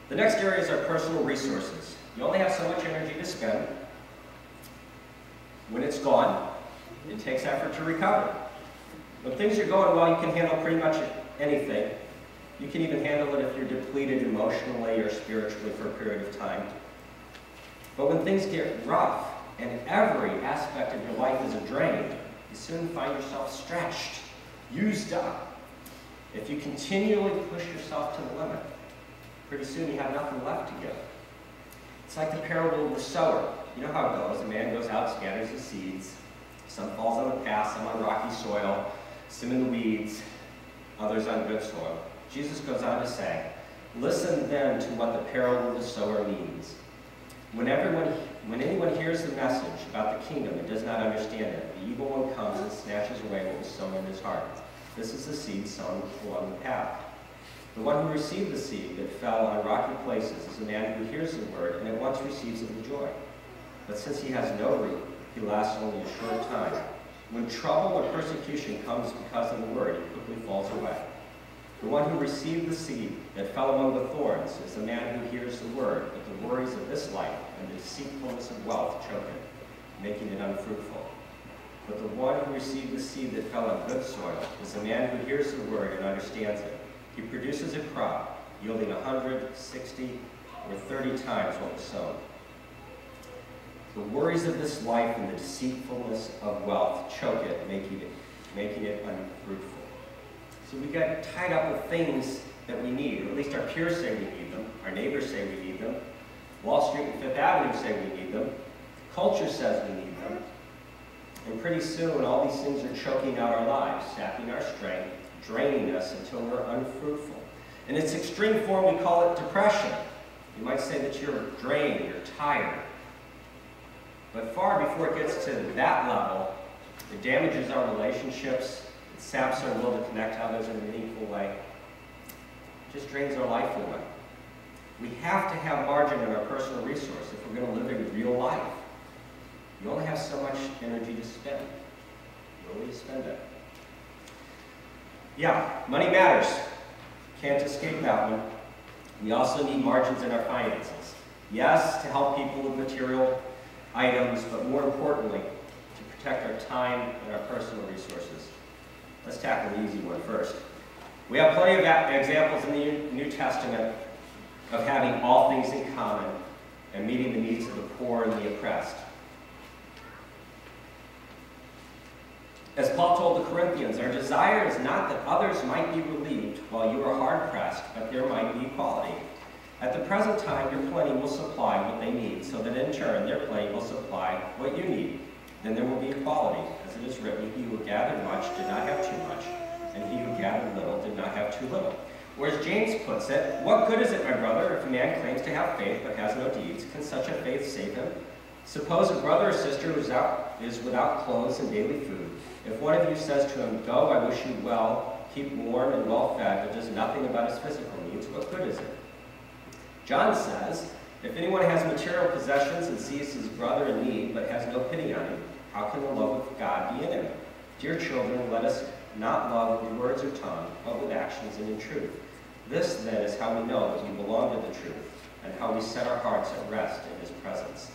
The next area is our personal resources. You only have so much energy to spend. When it's gone, it takes effort to recover. When things are going well, you can handle pretty much anything. You can even handle it if you're depleted emotionally or spiritually for a period of time. But when things get rough and every aspect of your life is a drain, you soon find yourself stretched, used up. If you continually push yourself to the limit, pretty soon you have nothing left to give. It's like the parable of the sower. You know how it goes. A man goes out, scatters his seeds. Some falls on the path, some on rocky soil, some in the weeds, others on good soil. Jesus goes on to say, listen then to what the parable of the sower means. When anyone hears the message about the kingdom and does not understand it, the evil one comes and snatches away what was sown in his heart. This is the seed sown along the path. The one who received the seed that fell on rocky places is a man who hears the word and at once receives it with joy. But since he has no root, he lasts only a short time. When trouble or persecution comes because of the word, he quickly falls away. The one who received the seed that fell among the thorns is the man who hears the word, but the worries of this life and the deceitfulness of wealth choke it, making it unfruitful. But the one who received the seed that fell on good soil is the man who hears the word and understands it. He produces a crop, yielding 100, 60, or 30 times what was sown. The worries of this life and the deceitfulness of wealth choke it, making it unfruitful. So we get tied up with things that we need, or at least our peers say we need them, our neighbors say we need them, Wall Street and Fifth Avenue say we need them, culture says we need them, and pretty soon all these things are choking out our lives, sapping our strength, draining us until we're unfruitful. In its extreme form, we call it depression. You might say that you're drained, you're tired. But far before it gets to that level, it damages our relationships, it saps our will to connect to others in a meaningful way. It just drains our life away. We have to have margin in our personal resource if we're going to live a real life. You only have so much energy to spend. Where will you spend it? Yeah, money matters. Can't escape that one. We also need margins in our finances. Yes, to help people with material items, but more importantly, to protect our time and our personal resources. Let's tackle the easy one first. We have plenty of examples in the New Testament of having all things in common and meeting the needs of the poor and the oppressed. As Paul told the Corinthians, our desire is not that others might be relieved while you are hard-pressed, but there might be equality. At the present time, your plenty will supply what they need, so that in turn their plenty will supply what you need. Then there will be equality. As it is written, he who gathered much did not have too much, and he who gathered little did not have too little. Or as James puts it, what good is it, my brother, if a man claims to have faith but has no deeds? Can such a faith save him? Suppose a brother or sister is without clothes and daily food. If one of you says to him, go, I wish you well, keep warm and well fed, but does nothing about his physical needs, what good is it? John says, if anyone has material possessions and sees his brother in need, but has no pity on him, how can the love of God be in him? Dear children, let us not love with words or tongue, but with actions and in truth. This, then, is how we know that we belong to the truth, and how we set our hearts at rest in his presence.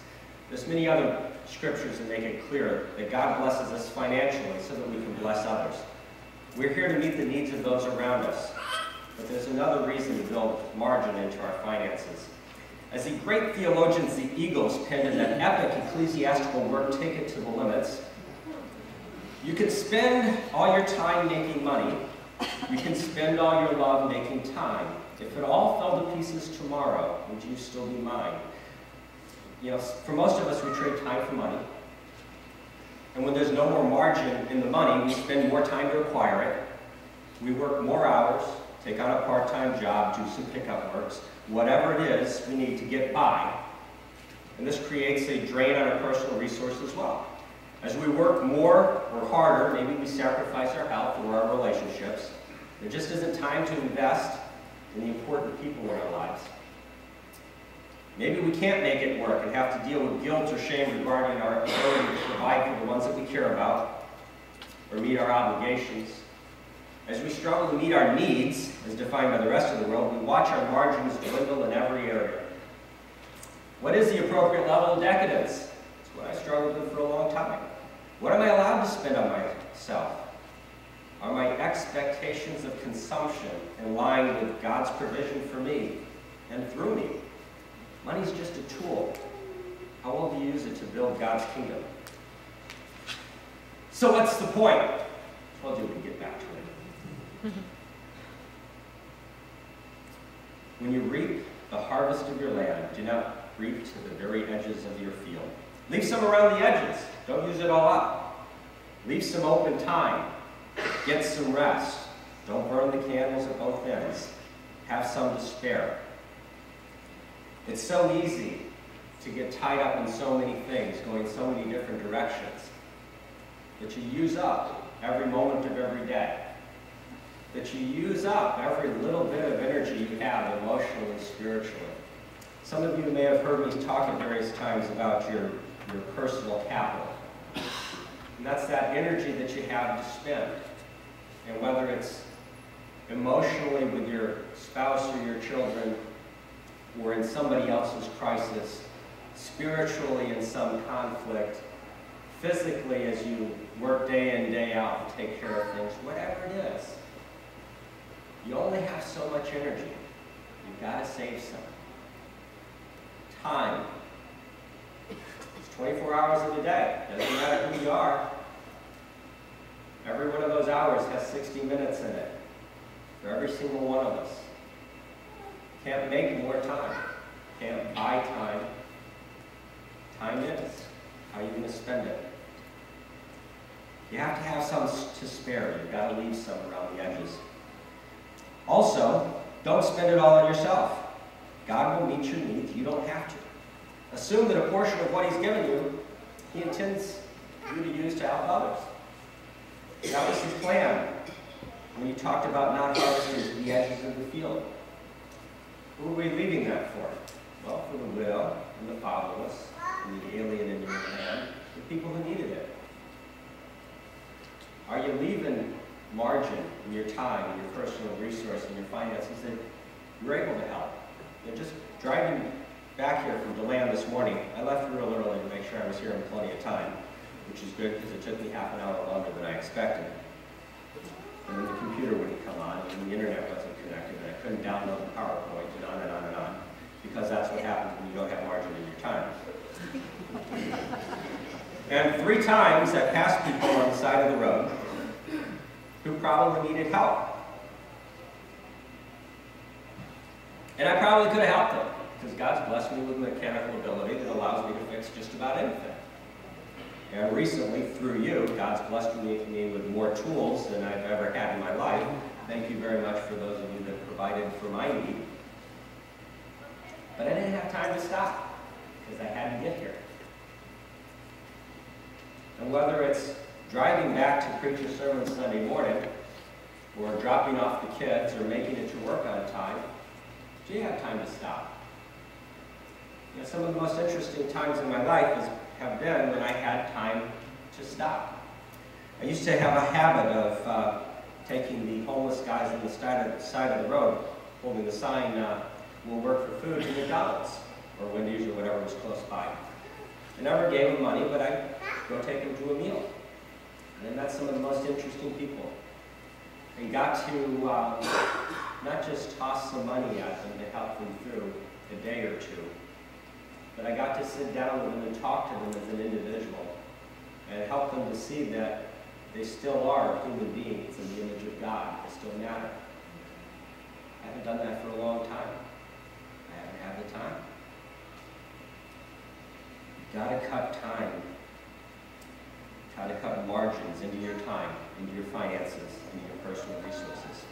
There's many other scriptures that make it clear that God blesses us financially so that we can bless others. We're here to meet the needs of those around us, but there's another reason to build margin into our finances. As the great theologians, the Eagles, penned in that epic ecclesiastical work, Take It to the Limits, you can spend all your time making money, you can spend all your love making time. If it all fell to pieces tomorrow, would you still be mine? You know, for most of us, we trade time for money. And when there's no more margin in the money, we spend more time to acquire it. We work more hours, take on a part-time job, do some pickup works, whatever it is we need to get by. And this creates a drain on our personal resources as well. As we work more or harder, maybe we sacrifice our health or our relationships. There just isn't time to invest in the important people in our lives. Maybe we can't make it work and have to deal with guilt or shame regarding our ability to provide for the ones that we care about or meet our obligations. As we struggle to meet our needs, as defined by the rest of the world, we watch our margins dwindle in every area. What is the appropriate level of decadence? It's what I struggled with for a long time. What am I allowed to spend on myself? Are my expectations of consumption in line with God's provision for me and through me? Money's just a tool. How will you use it to build God's kingdom? So what's the point? I told you we'd get back to it. When you reap the harvest of your land, do not reap to the very edges of your field. Leave some around the edges. Don't use it all up. Leave some open time. Get some rest. Don't burn the candles at both ends. Have some to spare. It's so easy to get tied up in so many things, going so many different directions, that you use up every moment of every day. That you use up every little bit of energy you have emotionally, spiritually. Some of you may have heard me talk at various times about your personal capital. And that's that energy that you have to spend. And whether it's emotionally with your spouse or your children, or in somebody else's crisis, spiritually in some conflict, physically as you work day in, day out to take care of things, whatever it is, you only have so much energy. You've got to save some. Time. It's 24 hours in a day. Doesn't matter who you are. Every one of those hours has 60 minutes in it. For every single one of us. Can't make more time. Can't buy time. Time is. How are you going to spend it? You have to have some to spare. You've got to leave some around the edges. Also, don't spend it all on yourself. God will meet your needs. You don't have to. Assume that a portion of what He's given you, He intends you to use to help others. That was His plan when He talked about not harvesting to the edges of the field. Who are we leaving that for? Well, for the widow and the fatherless and the alien in your land, the people who needed it. Are you leaving margin in your time, in your personal resource, in your finances that you're able to help? And just driving back here from DeLand this morning, I left real early to make sure I was here in plenty of time, which is good because it took me half an hour longer than I expected. And then the computer wouldn't come on, and the internet wasn't connected, and I couldn't download the PowerPoint, and on and on and on, because that's what happens when you don't have margin in your time. And 3 times I passed people on the side of the road who probably needed help. And I probably could have helped them, because God's blessed me with mechanical ability that allows me to fix just about anything. And recently, through you, God's blessed me with more tools than I've ever had in my life. Thank you very much for those of you that provided for my need. But I didn't have time to stop, because I had to get here. And whether it's driving back to preach a sermon Sunday morning, or dropping off the kids, or making it to work on time, do you have time to stop? You know, some of the most interesting times in my life have been when I had time to stop. I used to have a habit of taking the homeless guys on the side of the road, holding the sign, "We'll work for food," to McDonald's, or Wendy's, or whatever was close by. I never gave them money, but I'd go take them to a meal. And I met some of the most interesting people. And got to not just toss some money at them to help them through a day or two, but I got to sit down with them and talk to them as an individual and help them to see that they still are human beings in the image of God. They still matter. I haven't done that for a long time. I haven't had the time. You've got to cut time. You've got to cut margins into your time, into your finances, into your personal resources.